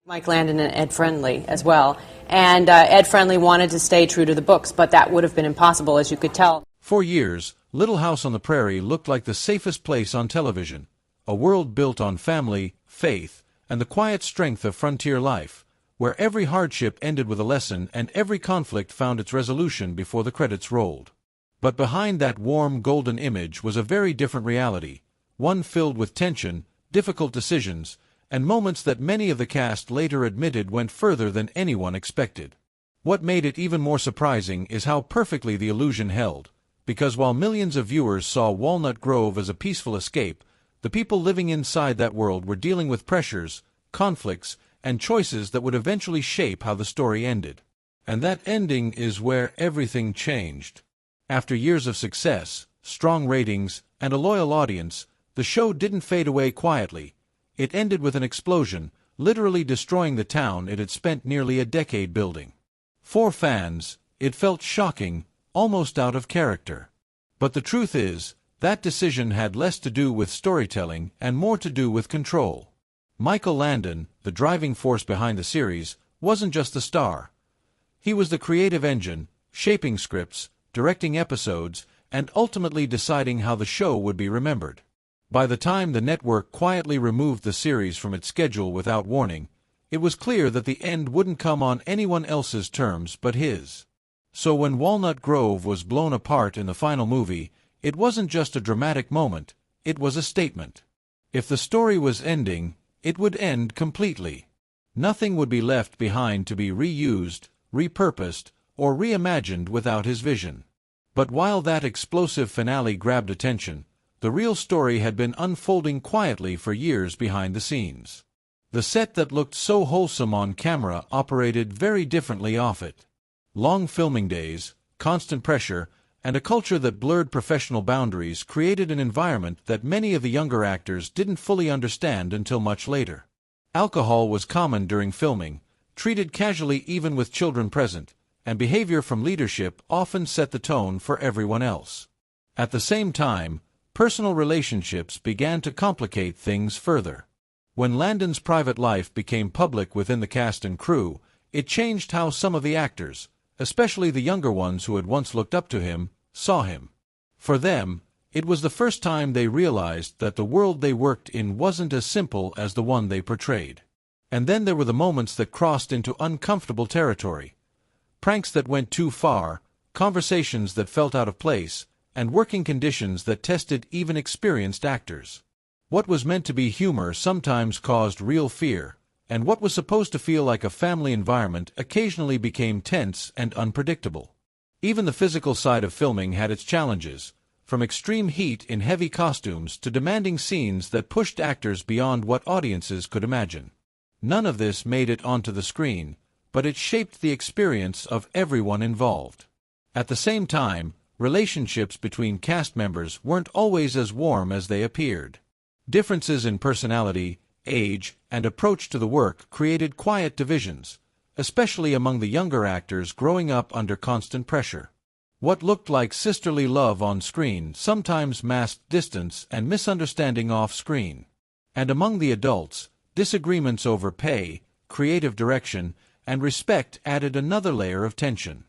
Mike Landon and Ed Friendly as well. And Ed Friendly wanted to stay true to the books, but that would have been impossible, as you could tell. For years, Little House on the Prairie looked like the safest place on television, a world built on family, faith, and the quiet strength of frontier life, where every hardship ended with a lesson and every conflict found its resolution before the credits rolled. But behind that warm, golden image was a very different reality, one filled with tension, difficult decisions, and moments that many of the cast later admitted went further than anyone expected. What made it even more surprising is how perfectly the illusion held, because while millions of viewers saw Walnut Grove as a peaceful escape, the people living inside that world were dealing with pressures, conflicts, and choices that would eventually shape how the story ended. And that ending is where everything changed. After years of success, strong ratings, and a loyal audience, the show didn't fade away quietly. It ended with an explosion, literally destroying the town it had spent nearly a decade building. For fans, it felt shocking, almost out of character. But the truth is, that decision had less to do with storytelling and more to do with control. Michael Landon, the driving force behind the series, wasn't just the star. He was the creative engine, shaping scripts, directing episodes, and ultimately deciding how the show would be remembered. By the time the network quietly removed the series from its schedule without warning, it was clear that the end wouldn't come on anyone else's terms but his. So when Walnut Grove was blown apart in the final movie, it wasn't just a dramatic moment, it was a statement. If the story was ending, it would end completely. Nothing would be left behind to be reused, repurposed, or reimagined without his vision. But while that explosive finale grabbed attention, the real story had been unfolding quietly for years behind the scenes. The set that looked so wholesome on camera operated very differently off it. Long filming days, constant pressure, and a culture that blurred professional boundaries created an environment that many of the younger actors didn't fully understand until much later. Alcohol was common during filming, treated casually even with children present, and behavior from leadership often set the tone for everyone else. At the same time, personal relationships began to complicate things further. When Landon's private life became public within the cast and crew, it changed how some of the actors, especially the younger ones who had once looked up to him, saw him. For them, it was the first time they realized that the world they worked in wasn't as simple as the one they portrayed. And then there were the moments that crossed into uncomfortable territory. Pranks that went too far, conversations that felt out of place, and working conditions that tested even experienced actors. What was meant to be humor sometimes caused real fear, and what was supposed to feel like a family environment occasionally became tense and unpredictable. Even the physical side of filming had its challenges, from extreme heat in heavy costumes to demanding scenes that pushed actors beyond what audiences could imagine. None of this made it onto the screen, but it shaped the experience of everyone involved. At the same time, relationships between cast members weren't always as warm as they appeared. Differences in personality, age, and approach to the work created quiet divisions, especially among the younger actors growing up under constant pressure. What looked like sisterly love on screen sometimes masked distance and misunderstanding off-screen. And among the adults, disagreements over pay, creative direction, and respect added another layer of tension.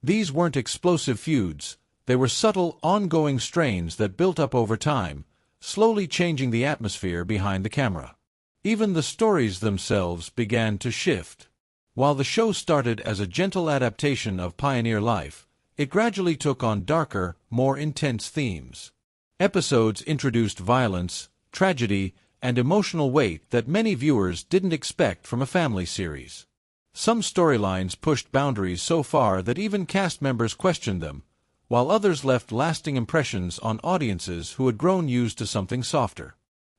These weren't explosive feuds. They were subtle, ongoing strains that built up over time, slowly changing the atmosphere behind the camera. Even the stories themselves began to shift. While the show started as a gentle adaptation of pioneer life, it gradually took on darker, more intense themes. Episodes introduced violence, tragedy, and emotional weight that many viewers didn't expect from a family series. Some storylines pushed boundaries so far that even cast members questioned them, while others left lasting impressions on audiences who had grown used to something softer.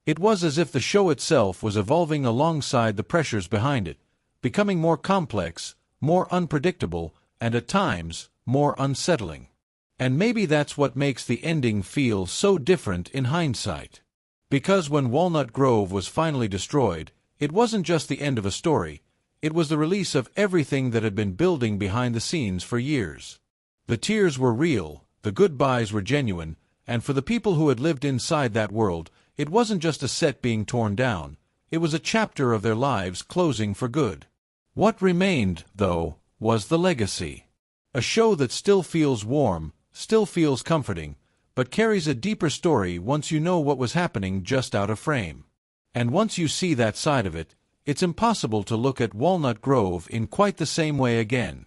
It was as if the show itself was evolving alongside the pressures behind it, becoming more complex, more unpredictable, and at times, more unsettling. And maybe that's what makes the ending feel so different in hindsight. Because when Walnut Grove was finally destroyed, it wasn't just the end of a story, it was the release of everything that had been building behind the scenes for years. The tears were real, the goodbyes were genuine, and for the people who had lived inside that world, it wasn't just a set being torn down, It was a chapter of their lives closing for good. What remained, though, was the legacy. A show that still feels warm, still feels comforting, but carries a deeper story once you know what was happening just out of frame. And once you see that side of it, it's impossible to look at Walnut Grove in quite the same way again.